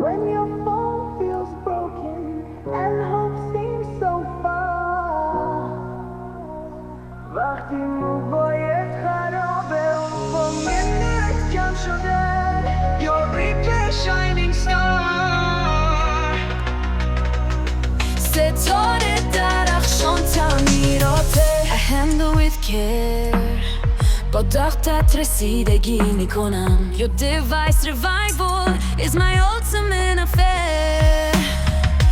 when your phone feels broken and hope seems so far. وقتی موبایل خرابه و با منت کم شده You're a shining star. ستاره درخشان تعمیراته I handle with care. با دقت رسیدگی میکنم Your device revival is my ultimate affair.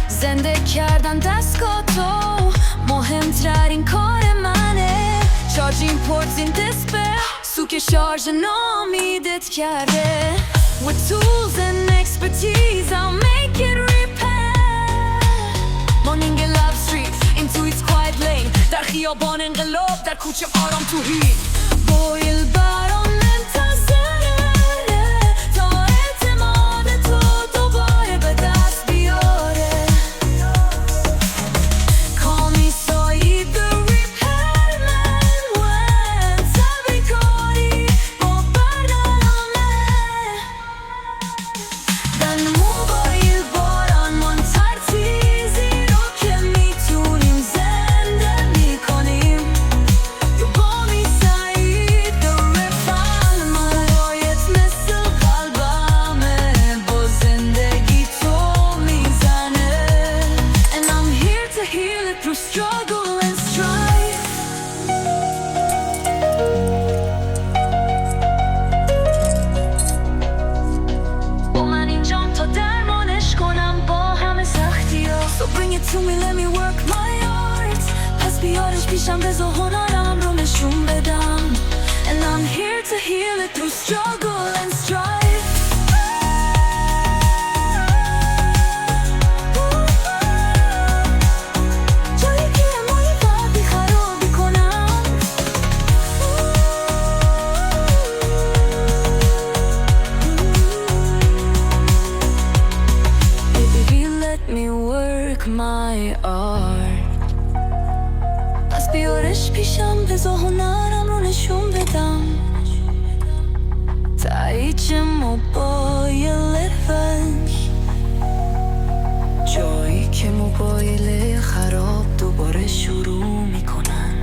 زنده کردن دستگاه تو مهمترین کار منه. Charging ports in despair سوک شارژ نامیدت کرده. With tools and expertise I'll make it repair. Morning love street into its quiet lane. در خیابان انقلاب در کوچه آرام تو هیت. بویل برام منتظره تا اعتماد تو دوباره به دست بیاره. Call me سعید the repairman when تبریکاری با برنامه. در موبایل باران من ترتیزی رو که میتونیم زنده میکنیم. You call me سعید the repairman. برایت مثل قلبمه با زندگی تو میزنه. And I'm here to heal it through struggle and strife. با من اینجام تا درمانش کنم با همه سختی‌ها. So bring it to me, let me work my art. پس بیارش پیشم بذار هنرم رو نشون بدم. And I'm here to heal it through struggle and strife. جایی که مایع بعدی خرابی کنم. Baby, let me work my art. پس بیارش پیشم بذار هنرم رو نشون بدم. تایید موبایل رنگ. جایی که موبایل خراب دوباره شروع میکنن.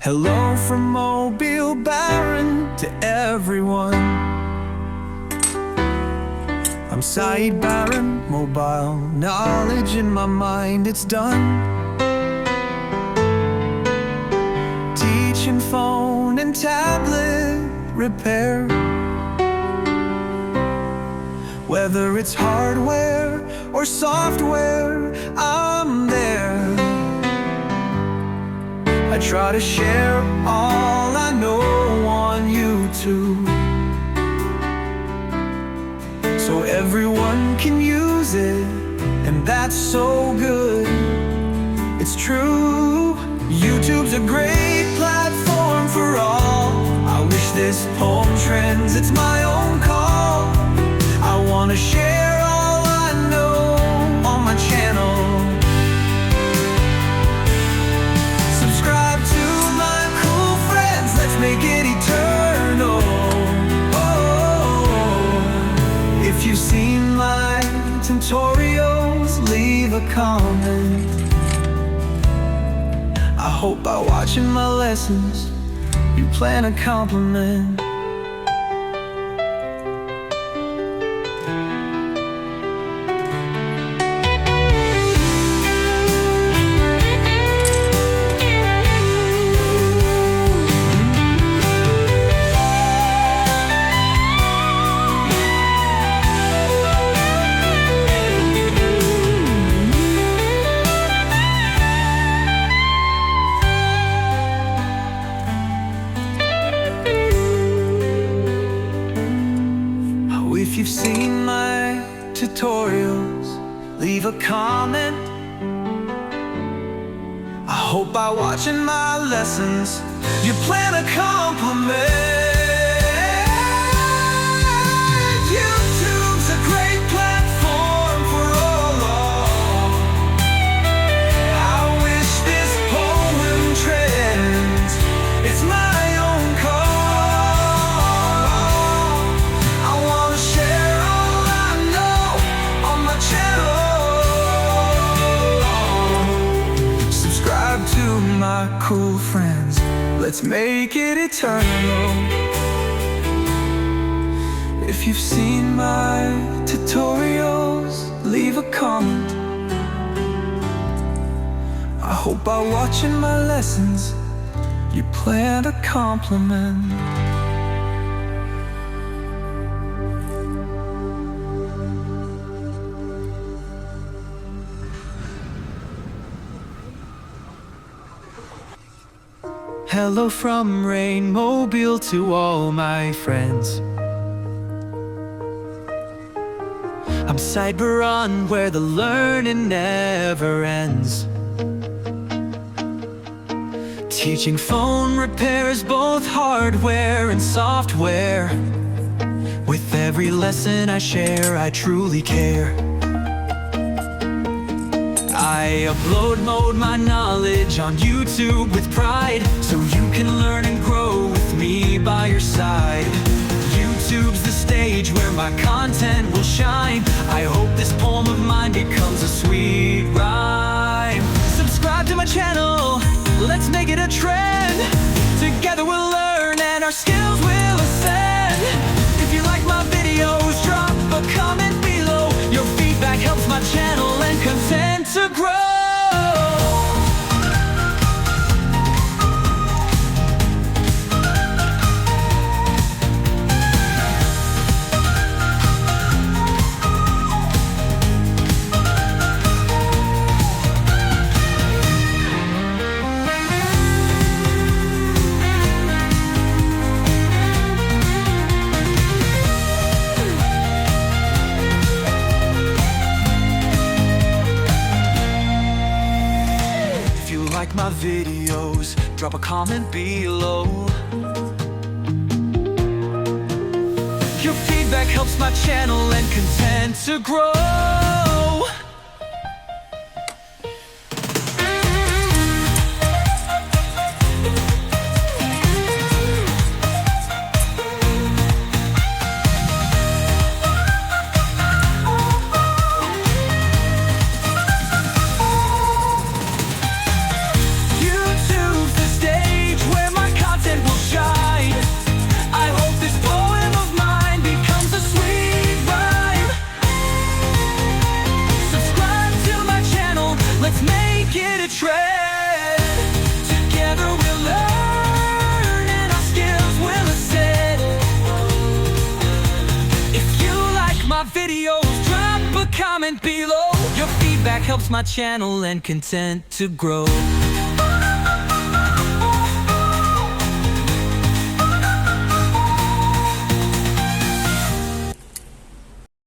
Hello from Mobile Baron to everyone. I'm Saeed Baron, mobile knowledge in my mind, it's done. Teaching phone and tablet repair. Whether it's hardware or software, I'm there. I try to share all I know on YouTube, so everyone can use it, and that's so good. It's true, YouTube's a great platform for all. I wish this poem trends, it's my own call. I wanna share all I know on my channel. Subscribe to my cool friends, let's make it eternal. Oh, if you've seen my tutorials, leave a comment. I hope by watching my lessons you plan a compliment. If you've seen my tutorials, leave a comment. I hope by watching my lessons you plan a compliment. YouTube's a great platform for all. I wish this poem trends. It's my own call. I wanna share all I know on my channel. Subscribe to my cool friends. Let's make it eternal. If you've seen my tutorials, leave a comment. I hope by watching my lessons you plant a compliment. Hello from Rain Mobile to all my friends. I'm Cyberon where the learning never ends. Teaching phone repairs, both hardware and software. With every lesson I share, I truly care. I upload my knowledge on YouTube with pride, so you can learn and grow with me by your side. YouTube's the stage where my content will shine. I hope this poem of mine becomes a sweet rhyme. Subscribe to my channel, let's make it a trend. Together we'll learn and our skills will ascend. If you like my videos, drop a comment below. Your feedback helps my channel and content to grow. Like my videos, drop a comment below. Your feedback helps my channel and content to grow. Videos, drop a comment below. Your feedback helps my channel and content to grow.